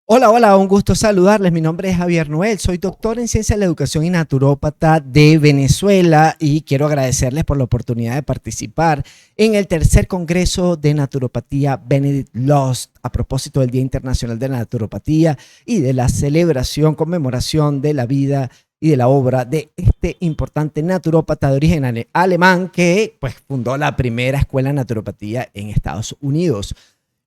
Hola, hola, un gusto saludarles. Mi nombre es Javier Noel, soy doctor en Ciencia de la Educación y naturópata de Venezuela y quiero agradecerles por la oportunidad de participar en el tercer Congreso de Naturopatía Benedict Lost a propósito del Día Internacional de la Naturopatía y de la celebración, conmemoración de la vida y de la obra de este importante naturópata de origen alemán que pues, fundó la primera escuela de naturopatía en Estados Unidos.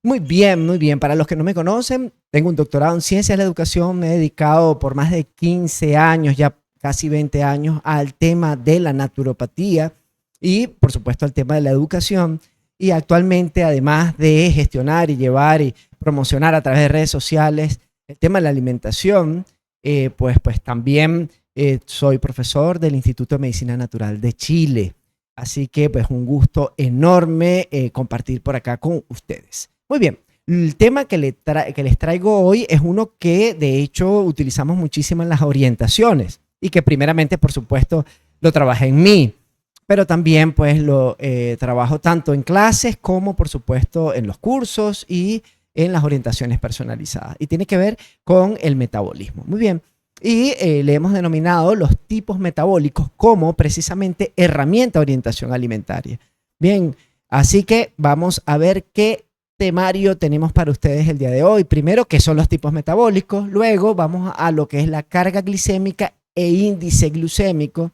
Muy bien, muy bien. Para los que no me conocen, tengo un doctorado en Ciencias de la Educación. Me he dedicado por más de 15 años, ya casi 20 años, al tema de la naturopatía y, por supuesto, al tema de la educación. Y actualmente, además de gestionar y llevar y promocionar a través de redes sociales el tema de la alimentación, pues también soy profesor del Instituto de Medicina Natural de Chile. Así que, pues, un gusto enorme compartir por acá con ustedes. Muy bien, el tema que les traigo hoy es uno que de hecho utilizamos muchísimo en las orientaciones y que primeramente, por supuesto, lo trabajé en mí, pero también pues lo trabajo tanto en clases como, por supuesto, en los cursos y en las orientaciones personalizadas. Y tiene que ver con el metabolismo. Muy bien. Y le hemos denominado los tipos metabólicos como precisamente herramienta de orientación alimentaria. Bien, así que vamos a ver qué temario tenemos para ustedes el día de hoy. Primero, ¿qué son los tipos metabólicos? Luego vamos a lo que es la carga glicémica e índice glucémico,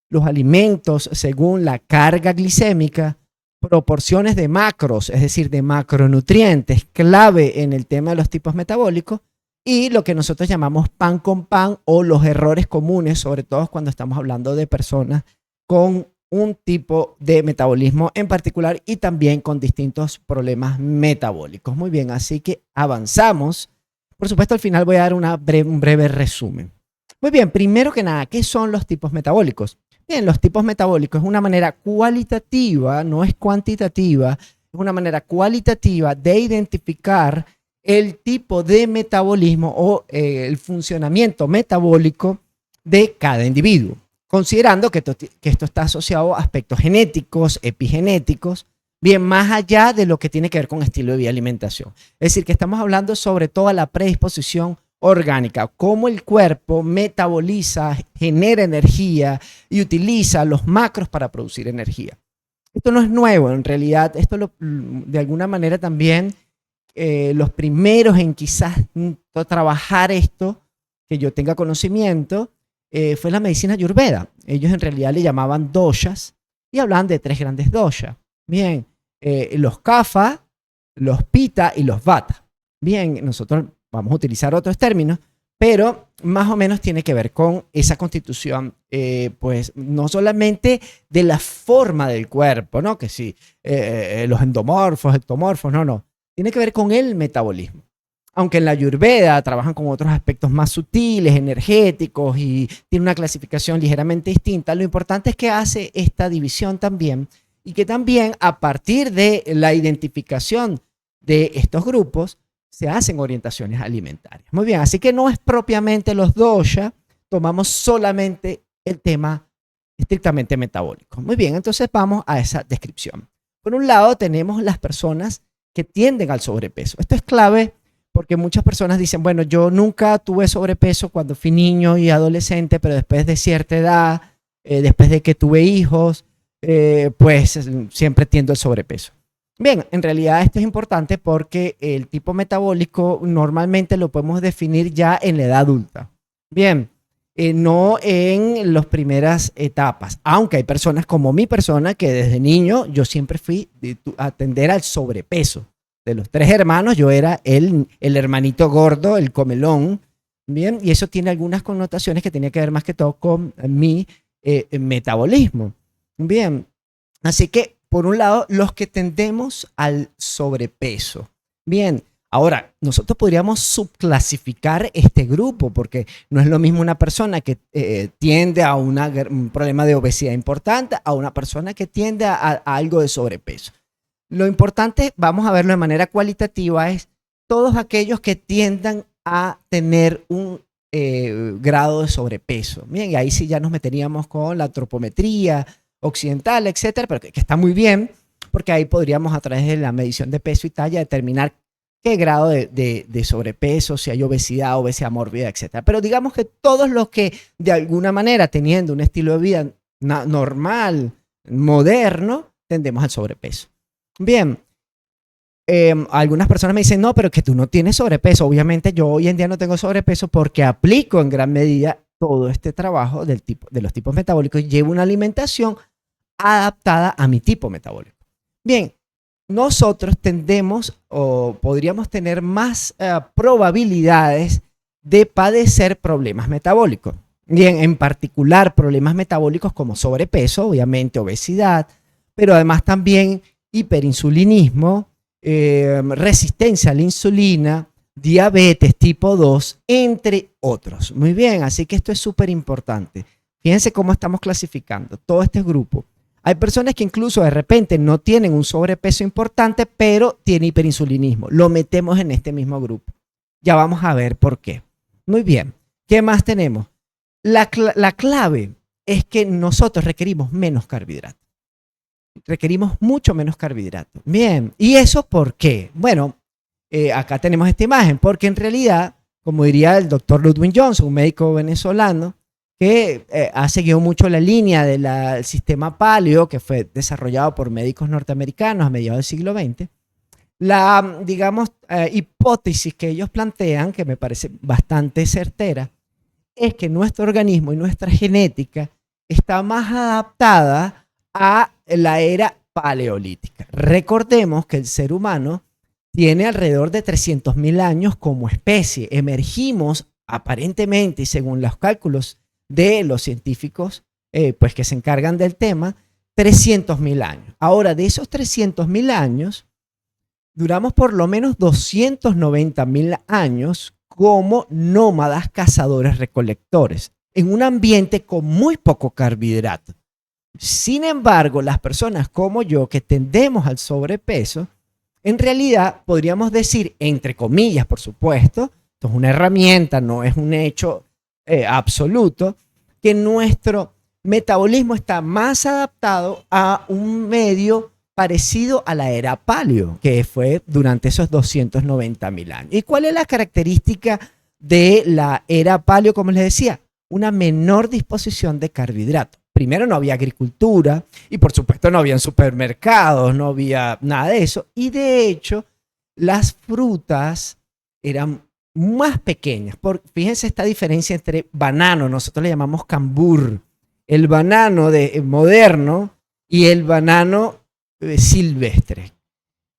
los alimentos según la carga glicémica, proporciones de macros, es decir, de macronutrientes, clave en el tema de los tipos metabólicos, y lo que nosotros llamamos pan con pan o los errores comunes, sobre todo cuando estamos hablando de personas con un tipo de metabolismo en particular y también con distintos problemas metabólicos. Muy bien, así que avanzamos. Por supuesto, al final voy a dar un breve resumen. Muy bien, primero que nada, ¿qué son los tipos metabólicos? Bien, los tipos metabólicos es una manera cualitativa, no es cuantitativa, es una manera cualitativa de identificar el tipo de metabolismo o el funcionamiento metabólico de cada individuo, considerando que esto está asociado a aspectos genéticos, epigenéticos, bien más allá de lo que tiene que ver con estilo de vida y alimentación. Es decir, que estamos hablando sobre toda la predisposición orgánica, cómo el cuerpo metaboliza, genera energía y utiliza los macros para producir energía. Esto no es nuevo, en realidad, de alguna manera también los primeros en quizás trabajar esto, que yo tenga conocimiento, fue la medicina ayurveda. Ellos en realidad le llamaban doshas y hablaban de tres grandes doshas. Bien, los kapha, los pitta y los vata. Bien, nosotros vamos a utilizar otros términos, pero más o menos tiene que ver con esa constitución, pues no solamente de la forma del cuerpo, ¿no? Que sí, los endomorfos, ectomorfos, no, no. Tiene que ver con el metabolismo. Aunque en la Ayurveda trabajan con otros aspectos más sutiles, energéticos y tiene una clasificación ligeramente distinta, lo importante es que hace esta división también y que también a partir de la identificación de estos grupos se hacen orientaciones alimentarias. Muy bien, así que no es propiamente los dosha, tomamos solamente el tema estrictamente metabólico. Muy bien, entonces vamos a esa descripción. Por un lado tenemos las personas que tienden al sobrepeso. Esto es clave porque muchas personas dicen, bueno, yo nunca tuve sobrepeso cuando fui niño y adolescente, pero después de cierta edad, después de que tuve hijos, pues siempre tiendo al sobrepeso. Bien, en realidad esto es importante porque el tipo metabólico normalmente lo podemos definir ya en la edad adulta. Bien, no en las primeras etapas, aunque hay personas como mi persona que desde niño yo siempre fui a tender al sobrepeso. De los tres hermanos yo era el hermanito gordo, el comelón, bien, y eso tiene algunas connotaciones que tenía que ver más que todo con mi metabolismo. Bien, así que por un lado, los que tendemos al sobrepeso. Bien, ahora, nosotros podríamos subclasificar este grupo porque no es lo mismo una persona que tiende a un problema de obesidad importante a una persona que tiende a algo de sobrepeso. Lo importante, vamos a verlo de manera cualitativa, es todos aquellos que tiendan a tener un grado de sobrepeso. Bien, y ahí sí ya nos meteríamos con la antropometría occidental, etcétera, pero que está muy bien, porque ahí podríamos a través de la medición de peso y talla determinar qué grado de sobrepeso, si hay obesidad mórbida, etcétera. Pero digamos que todos los que de alguna manera teniendo un estilo de vida normal, moderno, tendemos al sobrepeso. Bien, algunas personas me dicen, no, pero que tú no tienes sobrepeso. Obviamente yo hoy en día no tengo sobrepeso porque aplico en gran medida todo este trabajo de los tipos metabólicos y llevo una alimentación adaptada a mi tipo metabólico. Bien, nosotros tendemos o podríamos tener más probabilidades de padecer problemas metabólicos. Bien, en particular problemas metabólicos como sobrepeso, obviamente obesidad, pero además también hiperinsulinismo, resistencia a la insulina, diabetes tipo 2, entre otros. Muy bien, así que esto es súper importante. Fíjense cómo estamos clasificando todo este grupo. Hay personas que incluso de repente no tienen un sobrepeso importante, pero tienen hiperinsulinismo. Lo metemos en este mismo grupo. Ya vamos a ver por qué. Muy bien. ¿Qué más tenemos? La clave es que nosotros requerimos menos carbohidratos. Requerimos mucho menos carbohidratos. Bien. ¿Y eso por qué? Bueno, acá tenemos esta imagen, porque en realidad, como diría el doctor Ludwig Johnson, un médico venezolano, que ha seguido mucho la línea del sistema paleo, que fue desarrollado por médicos norteamericanos a mediados del siglo XX, la, digamos, hipótesis que ellos plantean, que me parece bastante certera, es que nuestro organismo y nuestra genética está más adaptada a la era paleolítica. Recordemos que el ser humano tiene alrededor de 300.000 años como especie. Emergimos aparentemente, y según los cálculos de los científicos pues que se encargan del tema, 300.000 años. Ahora, de esos 300.000 años, duramos por lo menos 290.000 años como nómadas cazadores recolectores en un ambiente con muy poco carbohidrato. Sin embargo, las personas como yo que tendemos al sobrepeso, en realidad podríamos decir, entre comillas, por supuesto, esto es una herramienta, no es un hecho absoluto, que nuestro metabolismo está más adaptado a un medio parecido a la era paleo, que fue durante esos 290.000 años. ¿Y cuál es la característica de la era paleo? Como les decía, una menor disposición de carbohidratos. Primero, no había agricultura y por supuesto no había supermercados, no había nada de eso. Y de hecho, las frutas eran más pequeñas. Fíjense esta diferencia entre banano, nosotros le llamamos cambur, el banano moderno y el banano silvestre.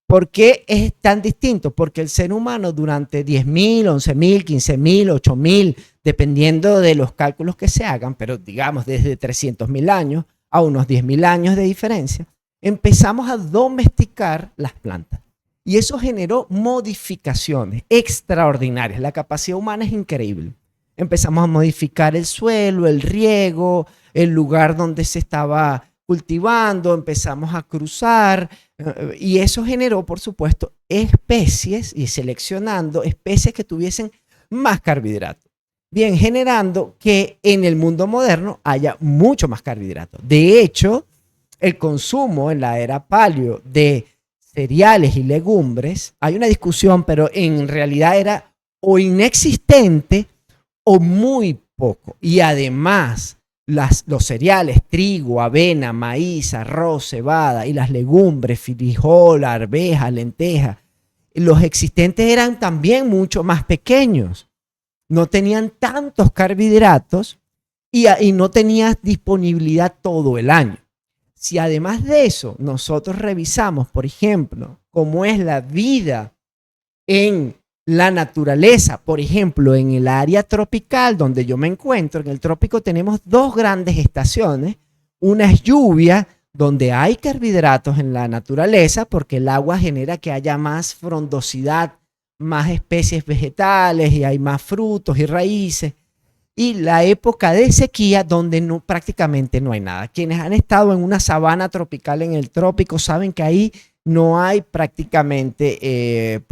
¿Por qué es tan distinto? Porque el ser humano durante 10.000, 11.000, 15.000, 8.000, dependiendo de los cálculos que se hagan, pero digamos desde 300.000 años a unos 10.000 años de diferencia, empezamos a domesticar las plantas. Y eso generó modificaciones extraordinarias. La capacidad humana es increíble. Empezamos a modificar el suelo, el riego, el lugar donde se estaba cultivando, empezamos a cruzar y eso generó, por supuesto, especies y seleccionando especies que tuviesen más carbohidratos. Bien, generando que en el mundo moderno haya mucho más carbohidratos. De hecho, el consumo en la era paleo de cereales y legumbres, hay una discusión, pero en realidad era o inexistente o muy poco. Y además, los cereales, trigo, avena, maíz, arroz, cebada y las legumbres, frijol, arveja, lenteja, los existentes eran también mucho más pequeños. No tenían tantos carbohidratos y no tenían disponibilidad todo el año. Si además de eso nosotros revisamos, por ejemplo, cómo es la vida en la naturaleza, por ejemplo, en el área tropical donde yo me encuentro, en el trópico tenemos dos grandes estaciones. Una es lluvia, donde hay carbohidratos en la naturaleza porque el agua genera que haya más frondosidad, más especies vegetales y hay más frutos y raíces. Y la época de sequía donde prácticamente no hay nada. Quienes han estado en una sabana tropical en el trópico saben que ahí no hay prácticamente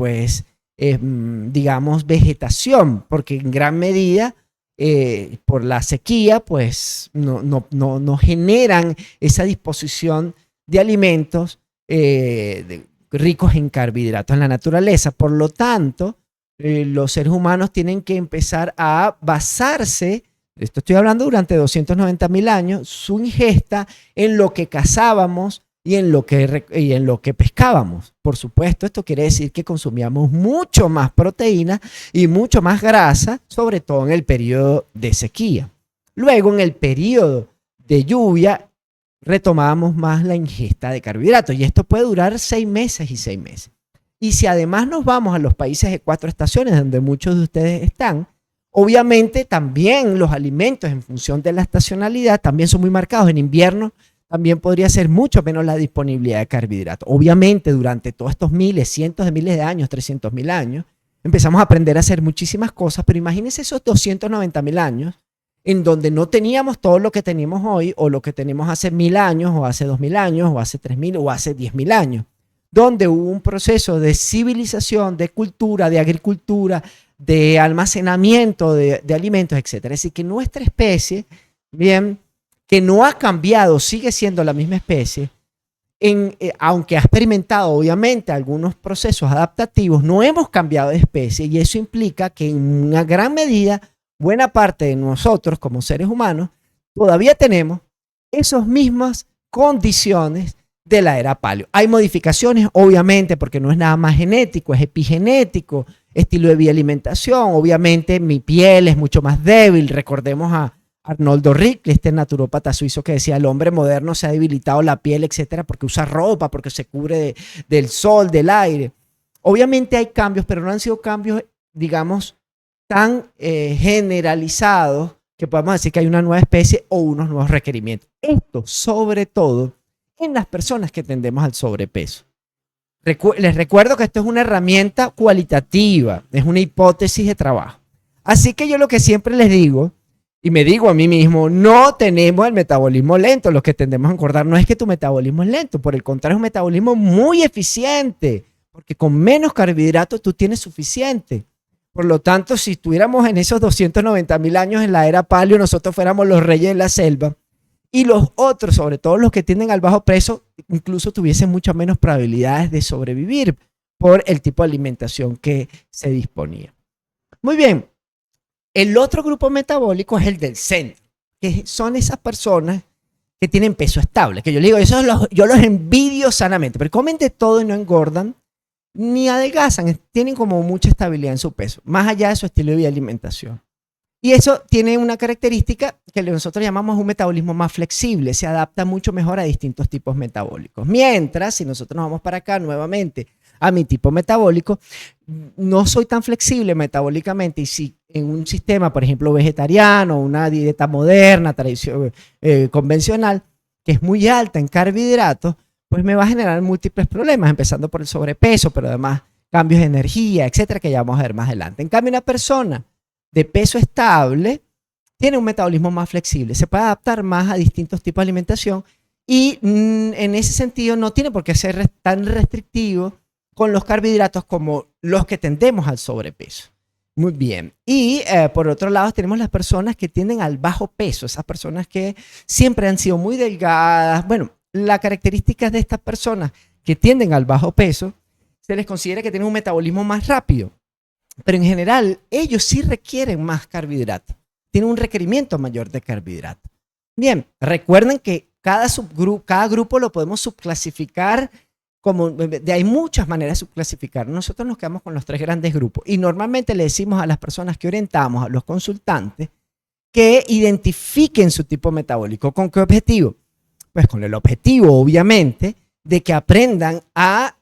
digamos, vegetación, porque en gran medida por la sequía, pues no generan esa disposición de alimentos ricos en carbohidratos en la naturaleza. Por lo tanto, los seres humanos tienen que empezar a basarse, esto estoy hablando durante 290.000 años, su ingesta en lo que cazábamos y en lo que pescábamos. Por supuesto, esto quiere decir que consumíamos mucho más proteína y mucho más grasa, sobre todo en el periodo de sequía. Luego, en el periodo de lluvia, retomábamos más la ingesta de carbohidratos y esto puede durar 6 meses y 6 meses. Y si además nos vamos a los países de 4 estaciones, donde muchos de ustedes están, obviamente también los alimentos en función de la estacionalidad también son muy marcados. En invierno también podría ser mucho menos la disponibilidad de carbohidratos. Obviamente durante todos estos miles, cientos de miles de años, 300.000 años, empezamos a aprender a hacer muchísimas cosas, pero imagínense esos 290.000 años en donde no teníamos todo lo que tenemos hoy o lo que tenemos hace 1.000 años o hace 2.000 años o hace 3.000 o hace 10.000 años, donde hubo un proceso de civilización, de cultura, de agricultura, de almacenamiento de alimentos, etc. Es decir, que nuestra especie, bien, que no ha cambiado, sigue siendo la misma especie, aunque ha experimentado obviamente algunos procesos adaptativos, no hemos cambiado de especie y eso implica que en una gran medida buena parte de nosotros como seres humanos todavía tenemos esas mismas condiciones de la era paleo. Hay modificaciones, obviamente, porque no es nada más genético, es epigenético, estilo de vida, alimentación. Obviamente mi piel es mucho más débil. Recordemos a Arnoldo Rickley, este naturópata suizo que decía el hombre moderno se ha debilitado la piel, etcétera, porque usa ropa, porque se cubre del sol, del aire. Obviamente hay cambios, pero no han sido cambios, digamos, tan generalizados que podemos decir que hay una nueva especie o unos nuevos requerimientos. Esto, sobre todo, en las personas que tendemos al sobrepeso. Les recuerdo que esto es una herramienta cualitativa, es una hipótesis de trabajo. Así que yo lo que siempre les digo, y me digo a mí mismo, no tenemos el metabolismo lento. Los que tendemos a engordar no es que tu metabolismo es lento, por el contrario, es un metabolismo muy eficiente, porque con menos carbohidratos tú tienes suficiente. Por lo tanto, si estuviéramos en esos 290.000 años en la era paleo, nosotros fuéramos los reyes de la selva y los otros, sobre todo los que tienden al bajo peso, incluso tuviesen muchas menos probabilidades de sobrevivir por el tipo de alimentación que se disponía. Muy bien, el otro grupo metabólico es el del centro, que son esas personas que tienen peso estable, que yo les digo, yo los envidio sanamente, pero comen de todo y no engordan, ni adelgazan, tienen como mucha estabilidad en su peso, más allá de su estilo de vida y alimentación. Y eso tiene una característica que nosotros llamamos un metabolismo más flexible, se adapta mucho mejor a distintos tipos metabólicos. Mientras, si nosotros nos vamos para acá nuevamente a mi tipo metabólico, no soy tan flexible metabólicamente y si en un sistema, por ejemplo, vegetariano, una dieta moderna, convencional, que es muy alta en carbohidratos, pues me va a generar múltiples problemas, empezando por el sobrepeso, pero además cambios de energía, etcétera, que ya vamos a ver más adelante. En cambio, una persona de peso estable tiene un metabolismo más flexible, se puede adaptar más a distintos tipos de alimentación y en ese sentido no tiene por qué ser tan restrictivo con los carbohidratos como los que tendemos al sobrepeso. Muy bien. Y por otro lado tenemos las personas que tienden al bajo peso, esas personas que siempre han sido muy delgadas. Bueno, la característica de estas personas que tienden al bajo peso, se les considera que tienen un metabolismo más rápido, pero en general ellos sí requieren más carbohidratos, tienen un requerimiento mayor de carbohidratos. Bien, recuerden que cada grupo lo podemos subclasificar, hay muchas maneras de subclasificar. Nosotros nos quedamos con los 3 grandes grupos y normalmente le decimos a las personas que orientamos, a los consultantes, que identifiquen su tipo metabólico. ¿Con qué objetivo? Pues con el objetivo, obviamente, de que aprendan a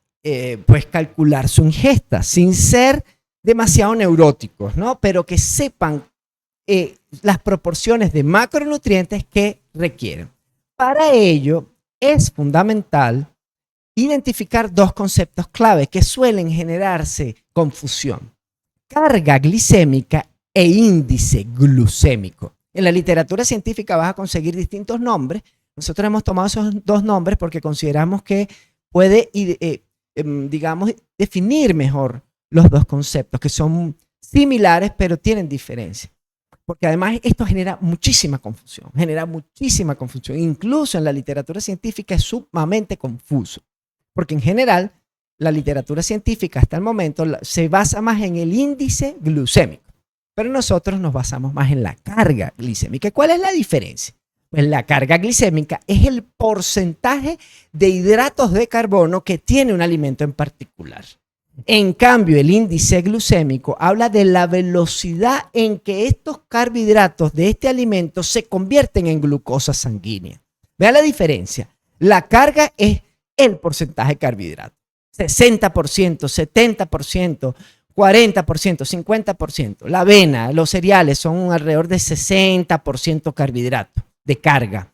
pues calcular su ingesta sin ser demasiado neuróticos, ¿no? Pero que sepan las proporciones de macronutrientes que requieren. Para ello es fundamental identificar 2 conceptos clave que suelen generarse confusión: carga glicémica e índice glucémico. En la literatura científica vas a conseguir distintos nombres. Nosotros hemos tomado esos 2 nombres porque consideramos que puede, digamos, definir mejor los 2 conceptos, que son similares pero tienen diferencia. Porque además esto genera muchísima confusión. Incluso en la literatura científica es sumamente confuso. Porque en general la literatura científica hasta el momento se basa más en el índice glucémico, pero nosotros nos basamos más en la carga glicémica. ¿Cuál es la diferencia? Pues la carga glicémica es el porcentaje de hidratos de carbono que tiene un alimento en particular. En cambio, el índice glucémico habla de la velocidad en que estos carbohidratos de este alimento se convierten en glucosa sanguínea. Vean la diferencia. La carga es el porcentaje de carbohidratos. 60%, 70%, 40%, 50%. La avena, los cereales son alrededor de 60% carbohidratos de carga.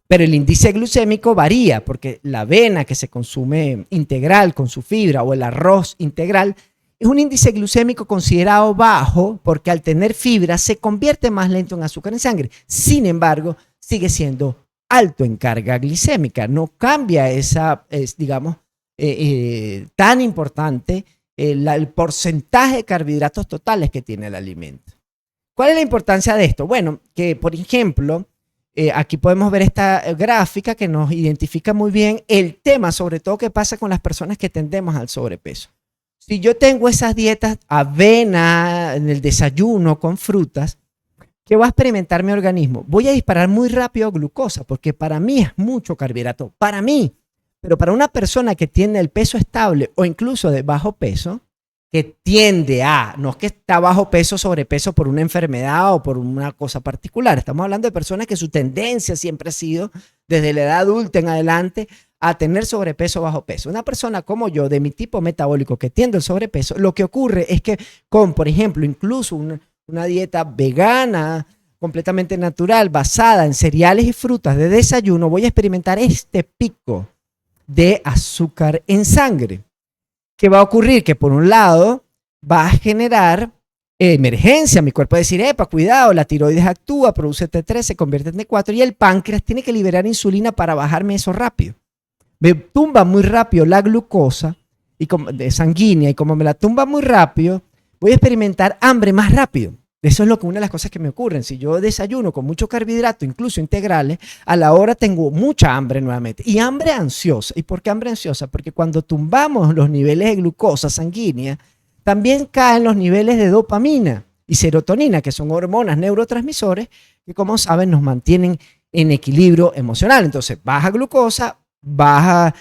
Pero el índice glucémico varía porque la avena que se consume integral con su fibra o el arroz integral es un índice glucémico considerado bajo porque al tener fibra se convierte más lento en azúcar en sangre. Sin embargo, sigue siendo alto en carga glicémica. No cambia esa, digamos, tan importante el porcentaje de carbohidratos totales que tiene el alimento. ¿Cuál es la importancia de esto? Bueno, que por ejemplo, aquí podemos ver esta gráfica que nos identifica muy bien el tema, sobre todo que pasa con las personas que tendemos al sobrepeso. Si yo tengo esas dietas, avena en el desayuno con frutas, ¿qué va a experimentar mi organismo? Voy a disparar muy rápido glucosa, porque para mí es mucho carbohidrato, para mí. Pero para una persona que tiene el peso estable o incluso de bajo peso, que tiende a, no es que está bajo peso, sobrepeso por una enfermedad o por una cosa particular. Estamos hablando de personas que su tendencia siempre ha sido, desde la edad adulta en adelante, a tener sobrepeso o bajo peso. Una persona como yo, de mi tipo metabólico que tiende al sobrepeso, lo que ocurre es que con, por ejemplo, incluso una dieta vegana, completamente natural, basada en cereales y frutas de desayuno, voy a experimentar este pico de azúcar en sangre. ¿Qué va a ocurrir? Que por un lado va a generar emergencia, mi cuerpo va a decir, epa, cuidado, la tiroides actúa, produce T3, se convierte en T4 y el páncreas tiene que liberar insulina para bajarme eso rápido. Me tumba muy rápido la glucosa sanguínea y como me la tumba muy rápido, voy a experimentar hambre más rápido. Eso es una de las cosas que me ocurren. Si yo desayuno con mucho carbohidrato, incluso integrales, a la hora tengo mucha hambre nuevamente. Y hambre ansiosa. ¿Y por qué hambre ansiosa? Porque cuando tumbamos los niveles de glucosa sanguínea, también caen los niveles de dopamina y serotonina, que son hormonas neurotransmisores que, como saben, nos mantienen en equilibrio emocional. Entonces, baja glucosa, baja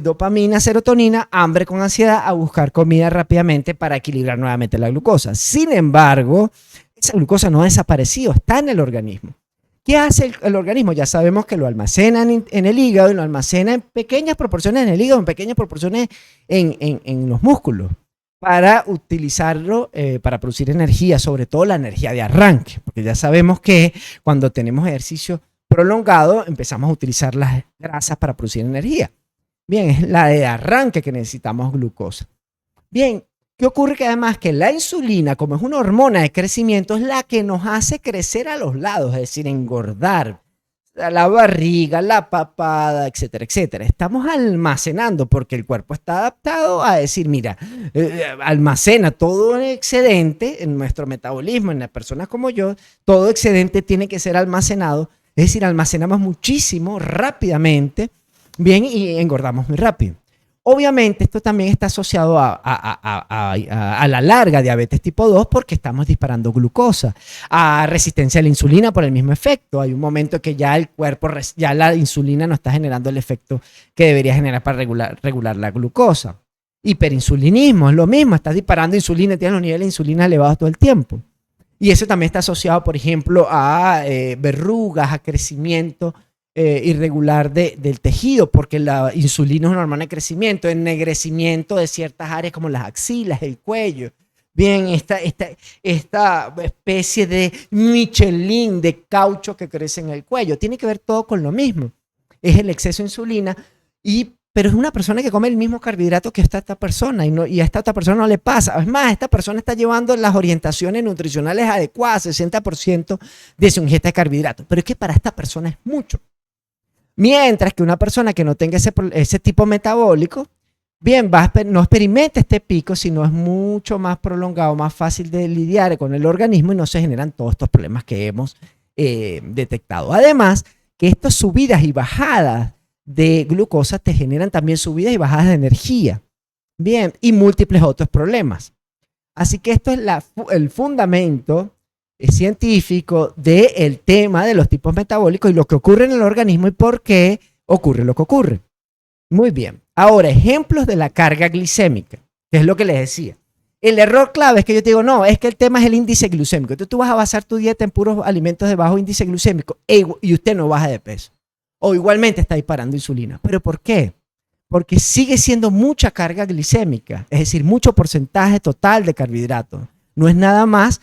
dopamina, serotonina, hambre con ansiedad, a buscar comida rápidamente para equilibrar nuevamente la glucosa. Sin embargo, esa glucosa no ha desaparecido, está en el organismo. ¿Qué hace el organismo? Ya sabemos que lo almacena en el hígado y lo almacena en pequeñas proporciones en el hígado, en pequeñas proporciones en los músculos, para utilizarlo para producir energía, sobre todo la energía de arranque, porque ya sabemos que cuando tenemos ejercicio prolongado empezamos a utilizar las grasas para producir energía. Bien, es la de arranque que necesitamos glucosa. Bien, ¿qué ocurre? Que además que la insulina, como es una hormona de crecimiento, es la que nos hace crecer a los lados, es decir, engordar la barriga, la papada, etcétera, etcétera. Estamos almacenando porque el cuerpo está adaptado a decir, mira, almacena todo excedente en nuestro metabolismo, en las personas como yo, todo excedente tiene que ser almacenado, es decir, almacenamos muchísimo rápidamente, bien, y engordamos muy rápido. Obviamente esto también está asociado a la larga diabetes tipo 2 porque estamos disparando glucosa, a resistencia a la insulina por el mismo efecto. Hay un momento que ya el cuerpo, ya la insulina no está generando el efecto que debería generar para regular la glucosa. Hiperinsulinismo es lo mismo, estás disparando insulina, tienes los niveles de insulina elevados todo el tiempo. Y eso también está asociado, por ejemplo, a verrugas, a crecimiento irregular del tejido, porque la insulina es una hormona de crecimiento, ennegrecimiento de ciertas áreas como las axilas, el cuello. Bien, esta especie de Michelin, de caucho que crece en el cuello. Tiene que ver todo con lo mismo. Es el exceso de insulina, pero es una persona que come el mismo carbohidrato que esta persona y a esta otra persona no le pasa. Es más, esta persona está llevando las orientaciones nutricionales adecuadas, 60% de su ingesta de carbohidratos. Pero es que para esta persona es mucho. Mientras que una persona que no tenga ese tipo metabólico, bien, no experimenta este pico, sino es mucho más prolongado, más fácil de lidiar con el organismo y no se generan todos estos problemas que hemos detectado. Además, que estas subidas y bajadas de glucosa te generan también subidas y bajadas de energía. Bien, y múltiples otros problemas. Así que esto es el fundamento científico del tema de los tipos metabólicos y lo que ocurre en el organismo y por qué ocurre lo que ocurre. Muy bien. Ahora, ejemplos de la carga glicémica, que es lo que les decía. El error clave es que yo te digo, no, es que el tema es el índice glucémico. Entonces tú vas a basar tu dieta en puros alimentos de bajo índice glucémico y usted no baja de peso. O igualmente está disparando insulina. ¿Pero por qué? Porque sigue siendo mucha carga glicémica, es decir, mucho porcentaje total de carbohidratos. No es nada más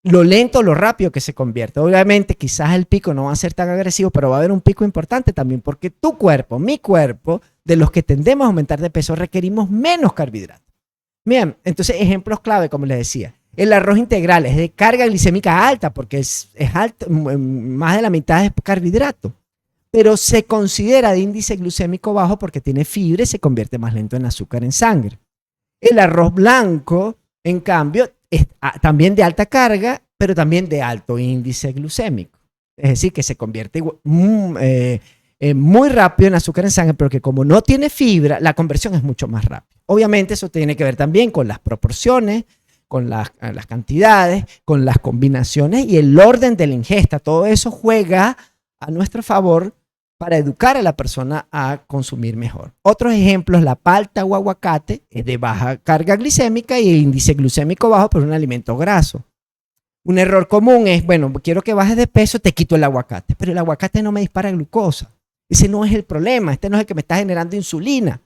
lo lento o lo rápido que se convierte. Obviamente, quizás el pico no va a ser tan agresivo, pero va a haber un pico importante también, porque tu cuerpo, mi cuerpo, de los que tendemos a aumentar de peso, requerimos menos carbohidratos. Bien, entonces ejemplos clave, como les decía. El arroz integral es de carga glicémica alta, porque es alto, más de la mitad es carbohidrato. Pero se considera de índice glucémico bajo porque tiene fibra y se convierte más lento en azúcar en sangre. El arroz blanco, en cambio, es también de alta carga, pero también de alto índice glucémico. Es decir, que se convierte muy rápido en azúcar en sangre, pero que como no tiene fibra, la conversión es mucho más rápida. Obviamente eso tiene que ver también con las proporciones, con las cantidades, con las combinaciones y el orden de la ingesta. Todo eso juega a nuestro favor para educar a la persona a consumir mejor. Otros ejemplos, la palta o aguacate es de baja carga glicémica y índice glucémico bajo, pero un alimento graso. Un error común es, bueno, quiero que bajes de peso, te quito el aguacate, pero el aguacate no me dispara glucosa. Ese no es el problema, este no es el que me está generando insulina.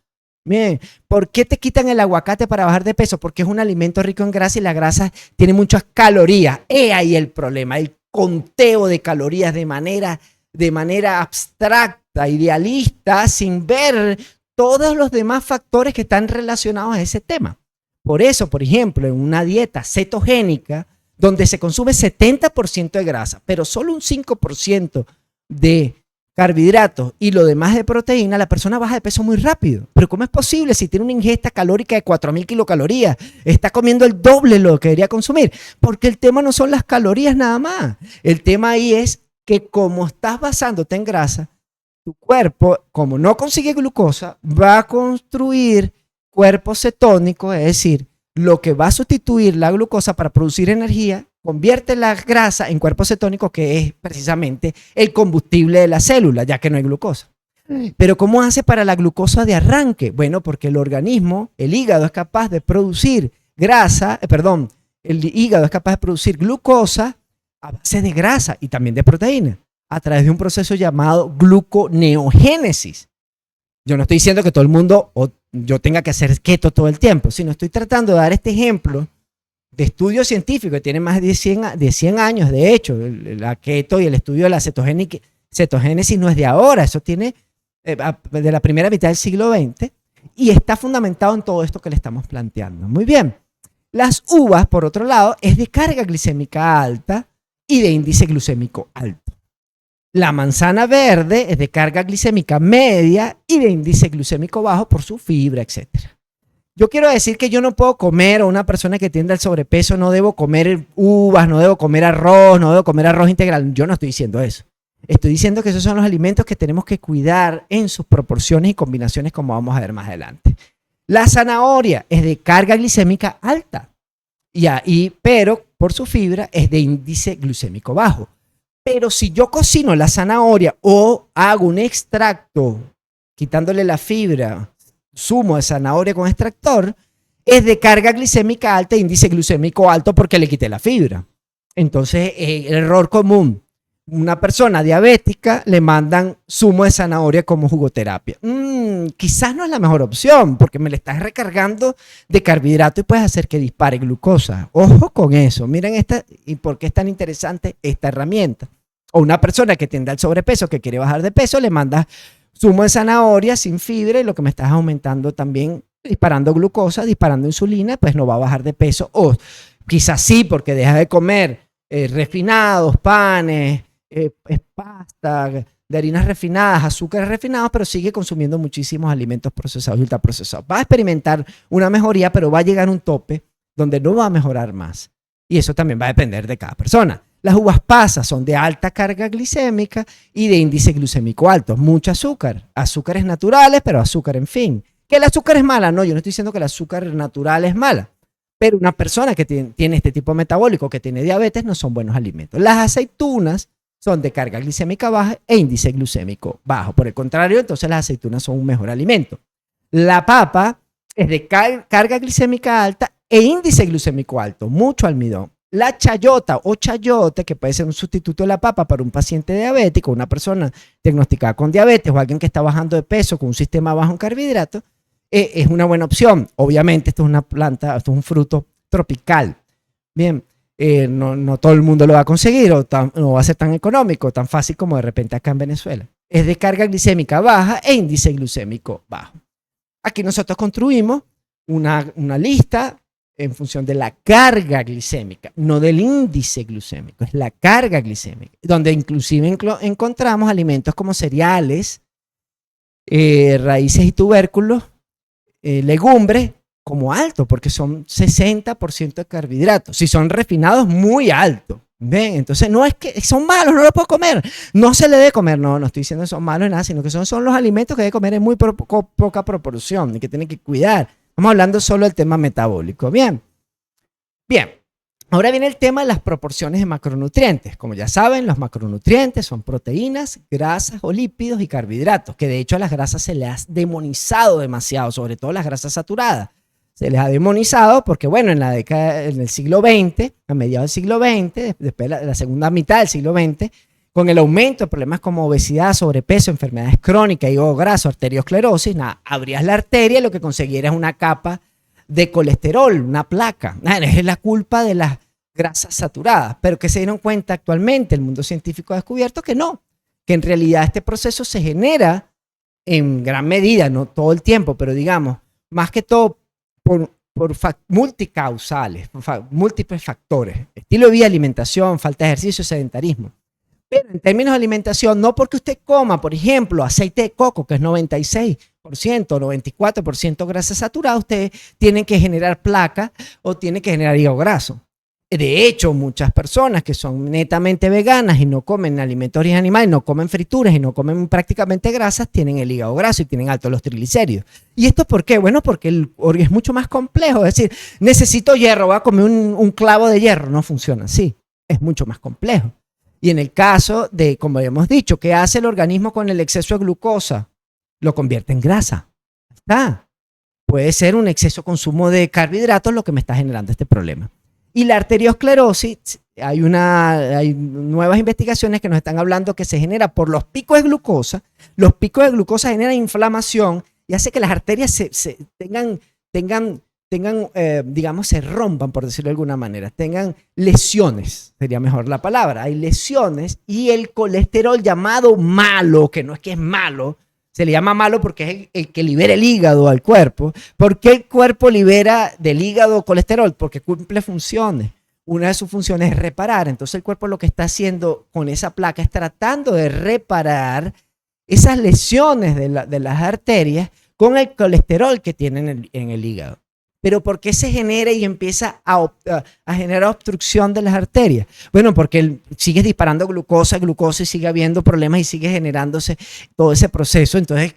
Bien, ¿por qué te quitan el aguacate para bajar de peso? Porque es un alimento rico en grasa y la grasa tiene muchas calorías. He ahí el problema, el conteo de calorías de manera abstracta, idealista, sin ver todos los demás factores que están relacionados a ese tema. Por eso, por ejemplo, en una dieta cetogénica, donde se consume 70% de grasa, pero solo un 5% de carbohidratos y lo demás de proteína, la persona baja de peso muy rápido. Pero ¿cómo es posible si tiene una ingesta calórica de 4.000 kilocalorías? Está comiendo el doble de lo que debería consumir. Porque el tema no son las calorías nada más. El tema ahí es que como estás basándote en grasa, tu cuerpo, como no consigue glucosa, va a construir cuerpo cetónico, es decir, lo que va a sustituir la glucosa para producir energía, convierte la grasa en cuerpo cetónico, que es precisamente el combustible de la célula, ya que no hay glucosa. Pero ¿cómo hace para la glucosa de arranque? Bueno, porque el organismo, el hígado es capaz de producir el hígado es capaz de producir glucosa a base de grasa y también de proteína, a través de un proceso llamado gluconeogénesis. Yo no estoy diciendo que todo el mundo o yo tenga que hacer keto todo el tiempo, sino estoy tratando de dar este ejemplo de estudio científico que tiene más de 100 años. De hecho, la keto y el estudio de la cetogénesis no es de ahora, eso tiene de la primera mitad del siglo XX y está fundamentado en todo esto que le estamos planteando. Muy bien. Las uvas, por otro lado, es de carga glicémica alta y de índice glucémico alto. La manzana verde es de carga glicémica media y de índice glucémico bajo por su fibra, etc. Yo quiero decir que yo no puedo comer, o una persona que tiende al sobrepeso no debo comer uvas, no debo comer arroz integral. Yo no estoy diciendo eso. Estoy diciendo que esos son los alimentos que tenemos que cuidar en sus proporciones y combinaciones, como vamos a ver más adelante. La zanahoria es de carga glicémica alta, pero por su fibra es de índice glucémico bajo. Pero si yo cocino la zanahoria o hago un extracto quitándole la fibra, zumo de zanahoria con extractor, es de carga glicémica alta e índice glucémico alto porque le quité la fibra. Entonces, el error común. Una persona diabética le mandan zumo de zanahoria como jugoterapia. Quizás no es la mejor opción porque me le estás recargando de carbohidrato y puedes hacer que dispare glucosa. Ojo con eso. Miren y por qué es tan interesante esta herramienta. O una persona que tiende al sobrepeso, que quiere bajar de peso, le mandas zumo de zanahoria sin fibra y lo que me estás aumentando también, disparando glucosa, disparando insulina, pues no va a bajar de peso. O quizás sí, porque deja de comer refinados, panes, pasta, de harinas refinadas, azúcares refinados, pero sigue consumiendo muchísimos alimentos procesados y ultraprocesados. Va a experimentar una mejoría, pero va a llegar a un tope donde no va a mejorar más. Y eso también va a depender de cada persona. Las uvas pasas son de alta carga glicémica y de índice glucémico alto. Mucho azúcar. Azúcares naturales, pero azúcar en fin. ¿Que el azúcar es mala? No, yo no estoy diciendo que el azúcar natural es mala. Pero una persona que tiene este tipo metabólico, que tiene diabetes, no son buenos alimentos. Las aceitunas son de carga glicémica baja e índice glucémico bajo. Por el contrario, entonces las aceitunas son un mejor alimento. La papa es de carga glicémica alta e índice glucémico alto, mucho almidón. La chayota o chayote, que puede ser un sustituto de la papa para un paciente diabético, una persona diagnosticada con diabetes o alguien que está bajando de peso con un sistema bajo en carbohidratos, es una buena opción. Obviamente esto es una planta, esto es un fruto tropical. Bien, no todo el mundo lo va a conseguir no va a ser tan económico, tan fácil como de repente acá en Venezuela. Es de carga glicémica baja e índice glucémico bajo. Aquí nosotros construimos una lista en función de la carga glicémica, no del índice glucémico, es la carga glicémica, donde inclusive encontramos alimentos como cereales, raíces y tubérculos, legumbres como alto, porque son 60% de carbohidratos. Si son refinados, muy alto. ¿Ven? Entonces no es que son malos, no los puedo comer. No se le debe comer, no estoy diciendo que son malos ni nada, sino que son los alimentos que debe comer en muy poca proporción y que tiene que cuidar. Estamos hablando solo del tema metabólico. Bien. Ahora viene el tema de las proporciones de macronutrientes. Como ya saben, los macronutrientes son proteínas, grasas o lípidos y carbohidratos, que de hecho a las grasas se les ha demonizado demasiado, sobre todo las grasas saturadas. Se les ha demonizado porque, bueno, en el siglo XX, a mediados del siglo XX, después de la segunda mitad del siglo XX, con el aumento de problemas como obesidad, sobrepeso, enfermedades crónicas, hígado graso, arteriosclerosis, abrías la arteria y lo que conseguieras es una capa de colesterol, una placa. Es la culpa de las grasas saturadas, pero que se dieron cuenta actualmente, el mundo científico ha descubierto que no, que en realidad este proceso se genera en gran medida, no todo el tiempo, pero digamos, más que todo por multicausales, múltiples factores, estilo de vida, alimentación, falta de ejercicio, sedentarismo. Pero en términos de alimentación, no porque usted coma, por ejemplo, aceite de coco, que es 96%, 94% grasa saturada, usted tiene que generar placa o tiene que generar hígado graso. De hecho, muchas personas que son netamente veganas y no comen alimentos de origen animal, no comen frituras y no comen prácticamente grasas, tienen el hígado graso y tienen altos los triglicéridos. ¿Y esto por qué? Bueno, porque es mucho más complejo. Es decir, necesito hierro, voy a comer un clavo de hierro. No funciona así. Es mucho más complejo. Y en el caso de, como hemos dicho, ¿qué hace el organismo con el exceso de glucosa? Lo convierte en grasa. Está. Puede ser un exceso de consumo de carbohidratos lo que me está generando este problema. Y la arteriosclerosis, hay nuevas investigaciones que nos están hablando que se genera por los picos de glucosa. Los picos de glucosa generan inflamación y hace que las arterias digamos, se rompan, por decirlo de alguna manera, tengan lesiones, sería mejor la palabra. Hay lesiones y el colesterol llamado malo, que no es que es malo, se le llama malo porque es el que libera el hígado al cuerpo. ¿Por qué el cuerpo libera del hígado colesterol? Porque cumple funciones. Una de sus funciones es reparar. Entonces el cuerpo lo que está haciendo con esa placa es tratando de reparar esas lesiones de las arterias con el colesterol que tienen en el hígado. Pero ¿por qué se genera y empieza a generar obstrucción de las arterias? Bueno, porque sigue disparando glucosa y sigue habiendo problemas y sigue generándose todo ese proceso, entonces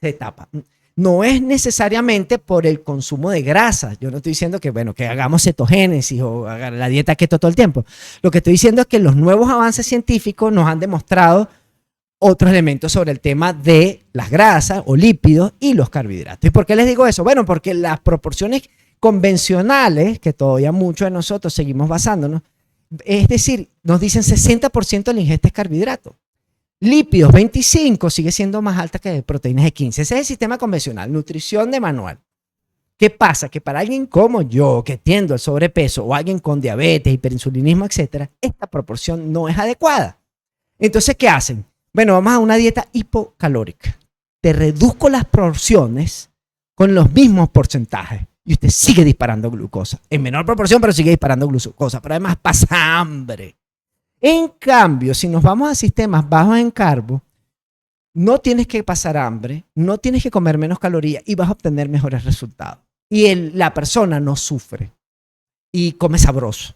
se tapa. No es necesariamente por el consumo de grasas. Yo no estoy diciendo que, bueno, que hagamos cetogénesis o haga la dieta keto todo el tiempo. Lo que estoy diciendo es que los nuevos avances científicos nos han demostrado otros elementos sobre el tema de las grasas o lípidos y los carbohidratos. ¿Y por qué les digo eso? Bueno, porque las proporciones convencionales, que todavía muchos de nosotros seguimos basándonos, es decir, nos dicen 60% de la ingesta es carbohidrato. Lípidos 25, sigue siendo más alta que proteínas de 15. Ese es el sistema convencional, nutrición de manual. ¿Qué pasa? Que para alguien como yo, que tiendo al sobrepeso, o alguien con diabetes, hiperinsulinismo, etcétera, esta proporción no es adecuada. Entonces, ¿qué hacen? Bueno, vamos a una dieta hipocalórica. Te reduzco las porciones con los mismos porcentajes y usted sigue disparando glucosa. En menor proporción, pero sigue disparando glucosa. Pero además pasa hambre. En cambio, si nos vamos a sistemas bajos en carbo, no tienes que pasar hambre, no tienes que comer menos calorías y vas a obtener mejores resultados. Y la persona no sufre y come sabroso.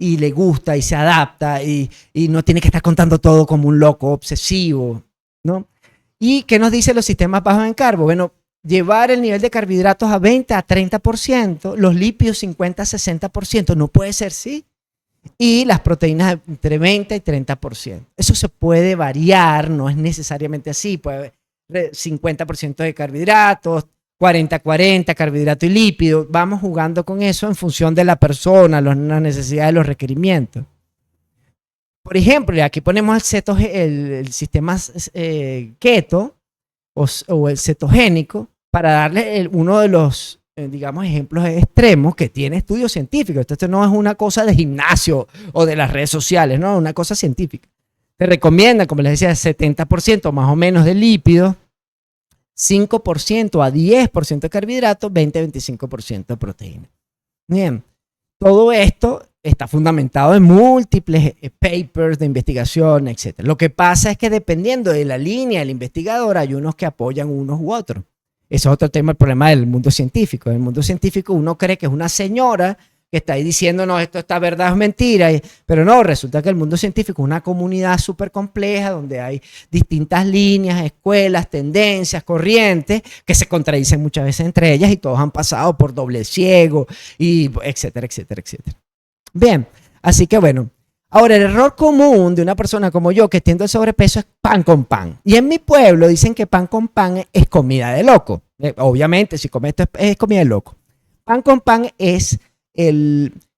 Y le gusta y se adapta y no tiene que estar contando todo como un loco obsesivo, ¿no? ¿Y qué nos dicen los sistemas bajos en carbo? Bueno, llevar el nivel de carbohidratos a 20 a 30%, los lípidos 50 a 60%, no puede ser, ¿sí? Y las proteínas entre 20 y 30%. Eso se puede variar, no es necesariamente así, puede haber 50% de carbohidratos, 40-40 carbohidrato y lípido. Vamos jugando con eso en función de la persona, las necesidades, los requerimientos. Por ejemplo, aquí ponemos el sistema keto o el cetogénico para darle uno de los, digamos, ejemplos extremos que tiene estudios científicos. Esto no es una cosa de gimnasio o de las redes sociales, no, es una cosa científica. Te recomienda, como les decía, 70% más o menos de lípidos, 5% a 10% de carbohidratos, 20-25% de proteína. Bien, todo esto está fundamentado en múltiples papers de investigación, etc. Lo que pasa es que dependiendo de la línea del investigador, hay unos que apoyan unos u otros. Eso es otro tema, el problema del mundo científico. En el mundo científico uno cree que es una señora que está ahí diciendo, no, esto está verdad, es mentira. Pero no, resulta que el mundo científico es una comunidad súper compleja donde hay distintas líneas, escuelas, tendencias, corrientes que se contradicen muchas veces entre ellas y todos han pasado por doble ciego, y etcétera, etcétera, etcétera. Bien, así que bueno. Ahora, el error común de una persona como yo que tiende al sobrepeso es pan con pan. Y en mi pueblo dicen que pan con pan es comida de loco. Obviamente, si comes esto es comida de loco. Pan con pan es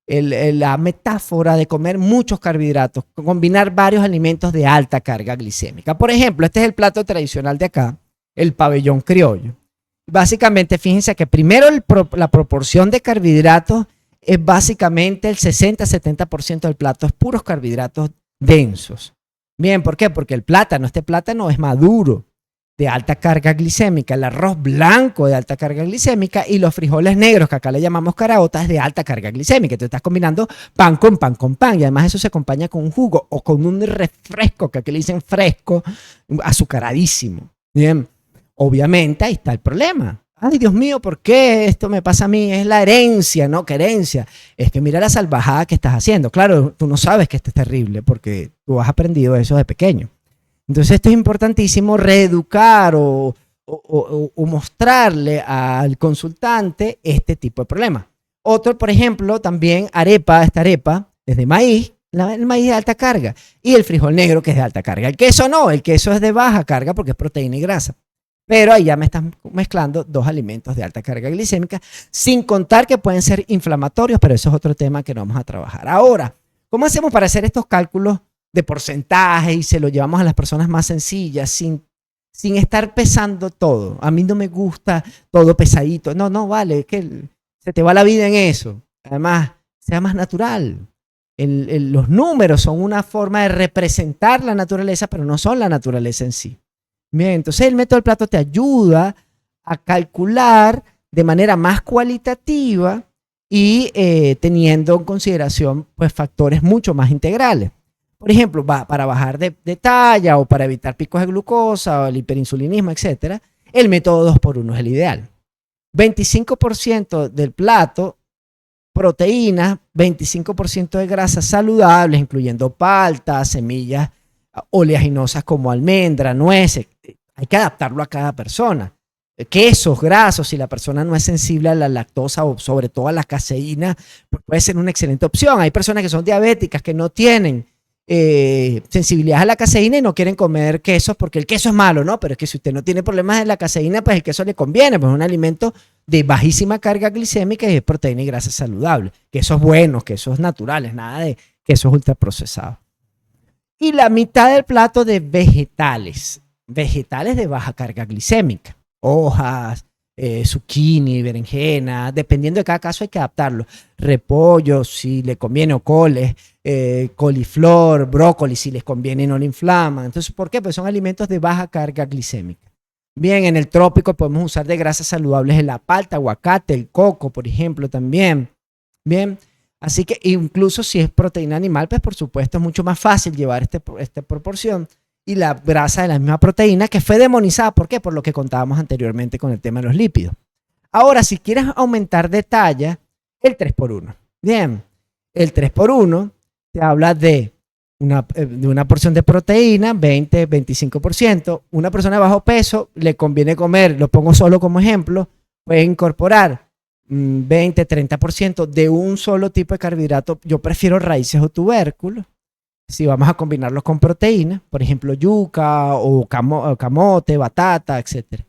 la metáfora de comer muchos carbohidratos, combinar varios alimentos de alta carga glicémica. Por ejemplo, este es el plato tradicional de acá, el pabellón criollo. Básicamente, fíjense que primero la proporción de carbohidratos es básicamente el 60-70% del plato, es puros carbohidratos densos. Bien, ¿por qué? Porque este plátano es maduro, de alta carga glicémica, el arroz blanco de alta carga glicémica y los frijoles negros, que acá le llamamos caraotas, de alta carga glicémica. Entonces estás combinando pan con pan con pan y además eso se acompaña con un jugo o con un refresco, que aquí le dicen fresco, azucaradísimo. Bien, obviamente ahí está el problema. Ay, Dios mío, ¿por qué esto me pasa a mí? Es la herencia, ¿no? ¿Qué herencia? Es que mira la salvajada que estás haciendo. Claro, tú no sabes que esto es terrible porque tú has aprendido eso de pequeño. Entonces esto es importantísimo, reeducar o mostrarle al consultante este tipo de problema. Otro, por ejemplo, también esta arepa es de maíz, el maíz de alta carga, y el frijol negro que es de alta carga. El queso no, el queso es de baja carga porque es proteína y grasa. Pero ahí ya me están mezclando dos alimentos de alta carga glicémica, sin contar que pueden ser inflamatorios, pero eso es otro tema que no vamos a trabajar. Ahora, ¿cómo hacemos para hacer estos cálculos de porcentaje y se lo llevamos a las personas más sencillas sin estar pesando todo? A mí no me gusta todo pesadito. No, vale, es que se te va la vida en eso. Además, sea más natural. Los números son una forma de representar la naturaleza, pero no son la naturaleza en sí. Bien, entonces el método del plato te ayuda a calcular de manera más cualitativa y teniendo en consideración pues, factores mucho más integrales. Por ejemplo, para bajar de talla o para evitar picos de glucosa o el hiperinsulinismo, etc., el método 2x1 es el ideal. 25% del plato, proteínas, 25% de grasas saludables, incluyendo palta, semillas oleaginosas como almendra, nueces. Hay que adaptarlo a cada persona. Quesos, grasos, si la persona no es sensible a la lactosa o sobre todo a la caseína, pues puede ser una excelente opción. Hay personas que son diabéticas, que no tienen sensibilidad a la caseína y no quieren comer quesos porque el queso es malo, ¿no? Pero es que si usted no tiene problemas de la caseína, pues el queso le conviene, pues es un alimento de bajísima carga glicémica y es proteína y grasa saludable. Quesos buenos, quesos naturales, nada de quesos ultraprocesados. Y la mitad del plato de vegetales de baja carga glicémica, hojas, zucchini, berenjena, dependiendo de cada caso hay que adaptarlo. Repollo, si le conviene, o coles, coliflor, brócoli, si les conviene y no le inflaman. Entonces, ¿por qué? Pues son alimentos de baja carga glicémica. Bien, en el trópico podemos usar de grasas saludables la palta, aguacate, el coco, por ejemplo, también. Bien, así que incluso si es proteína animal, pues por supuesto es mucho más fácil llevar esta proporción. Y la grasa de la misma proteína que fue demonizada. ¿Por qué? Por lo que contábamos anteriormente con el tema de los lípidos. Ahora, si quieres aumentar de talla, el 3x1. Bien, el 3x1 te habla de de una porción de proteína, 20-25%. Una persona de bajo peso le conviene comer, lo pongo solo como ejemplo, puede incorporar 20-30% de un solo tipo de carbohidrato. Yo prefiero raíces o tubérculos. Si vamos a combinarlos con proteína, por ejemplo, yuca o camote, batata, etc.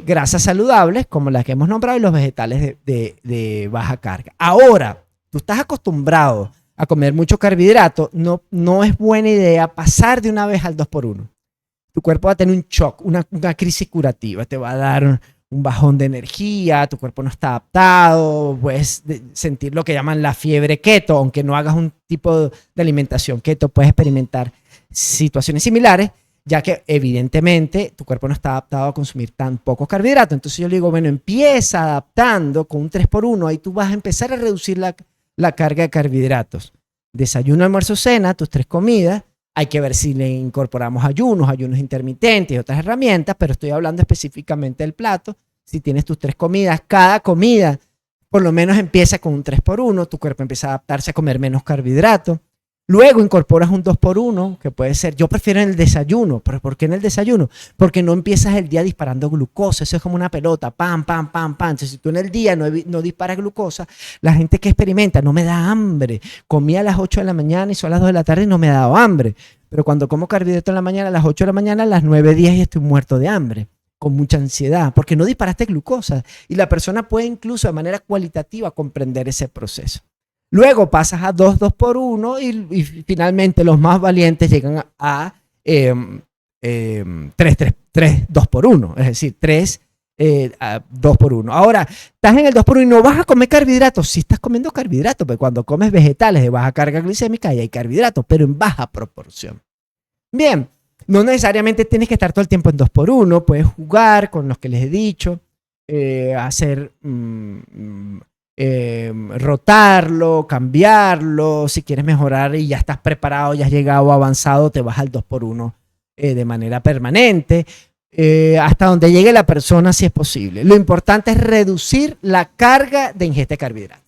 Grasas saludables, como las que hemos nombrado, y los vegetales de baja carga. Ahora, tú estás acostumbrado a comer mucho carbohidrato, no es buena idea pasar de una vez al 2x1. Tu cuerpo va a tener un shock, una crisis curativa, te va a dar un bajón de energía, tu cuerpo no está adaptado, puedes sentir lo que llaman la fiebre keto, aunque no hagas un tipo de alimentación keto, puedes experimentar situaciones similares, ya que evidentemente tu cuerpo no está adaptado a consumir tan pocos carbohidratos. Entonces yo le digo, bueno, empieza adaptando con un 3x1, ahí tú vas a empezar a reducir la carga de carbohidratos. Desayuno, almuerzo, cena, tus 3 comidas. Hay que ver si le incorporamos ayunos intermitentes y otras herramientas, pero estoy hablando específicamente del plato. Si tienes tus 3 comidas, cada comida por lo menos empieza con un 3x1, tu cuerpo empieza a adaptarse a comer menos carbohidratos. Luego incorporas un 2x1, que puede ser, yo prefiero en el desayuno. ¿Pero por qué en el desayuno? Porque no empiezas el día disparando glucosa, eso es como una pelota, pam, pam, pam, pam. Entonces, si tú en el día no disparas glucosa, la gente que experimenta, no me da hambre. Comí a las 8 de la mañana y son las 2 de la tarde y no me ha dado hambre. Pero cuando como carbohidratos en la mañana, a las 8 de la mañana, a las 9:10 y estoy muerto de hambre, con mucha ansiedad, porque no disparaste glucosa. Y la persona puede incluso de manera cualitativa comprender ese proceso. Luego pasas a 2x1 y finalmente los más valientes llegan a 2x1, es decir, 2x1. Ahora, estás en el 2x1 y no vas a comer carbohidratos. Sí estás comiendo carbohidratos, pero cuando comes vegetales de baja carga glicémica ahí hay carbohidratos, pero en baja proporción. Bien, no necesariamente tienes que estar todo el tiempo en 2x1, puedes jugar con los que les he dicho, hacer... rotarlo, cambiarlo, si quieres mejorar y ya estás preparado, ya has llegado avanzado, te vas al 2x1 de manera permanente, hasta donde llegue la persona si es posible. Lo importante es reducir la carga de ingesta de carbohidratos.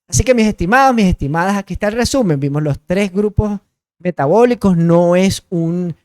Así que mis estimados, mis estimadas, aquí está el resumen. Vimos los 3 grupos metabólicos, no es un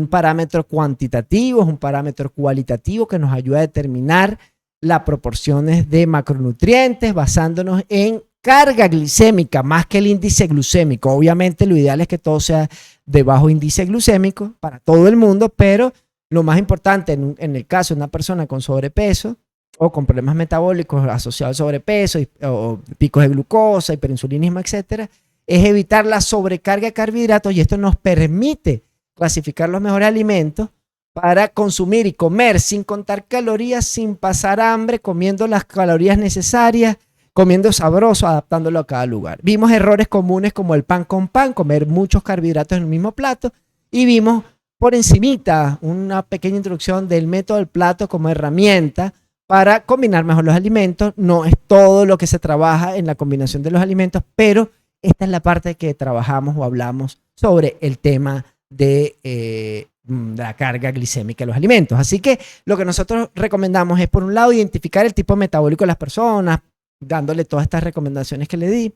parámetro cuantitativo, es un parámetro cualitativo que nos ayuda a determinar las proporciones de macronutrientes basándonos en carga glicémica más que el índice glucémico. Obviamente lo ideal es que todo sea de bajo índice glucémico para todo el mundo, pero lo más importante en el caso de una persona con sobrepeso o con problemas metabólicos asociados al sobrepeso o picos de glucosa, hiperinsulinismo, etcétera, es evitar la sobrecarga de carbohidratos, y esto nos permite clasificar los mejores alimentos para consumir y comer sin contar calorías, sin pasar hambre, comiendo las calorías necesarias, comiendo sabroso, adaptándolo a cada lugar. Vimos errores comunes como el pan con pan, comer muchos carbohidratos en el mismo plato, y vimos por encimita una pequeña introducción del método del plato como herramienta para combinar mejor los alimentos. No es todo lo que se trabaja en la combinación de los alimentos, pero esta es la parte que trabajamos o hablamos sobre el tema de la carga glicémica de los alimentos. Así que lo que nosotros recomendamos es, por un lado, identificar el tipo metabólico de las personas, dándole todas estas recomendaciones que le di,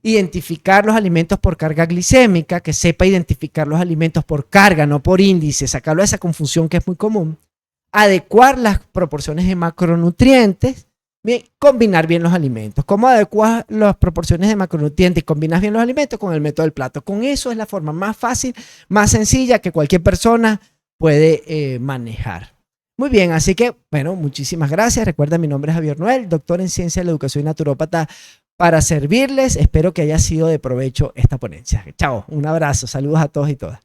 identificar los alimentos por carga glicémica, que sepa identificar los alimentos por carga, no por índice, sacarlo de esa confusión que es muy común, adecuar las proporciones de macronutrientes, bien, combinar bien los alimentos. ¿Cómo adecuas las proporciones de macronutrientes y combinas bien los alimentos? Con el método del plato. Con eso es la forma más fácil, más sencilla que cualquier persona puede manejar. Muy bien, así que, bueno, muchísimas gracias. Recuerda, mi nombre es Javier Noel, doctor en Ciencia de la Educación y naturópata, para servirles. Espero que haya sido de provecho esta ponencia. Chao, un abrazo, saludos a todos y todas.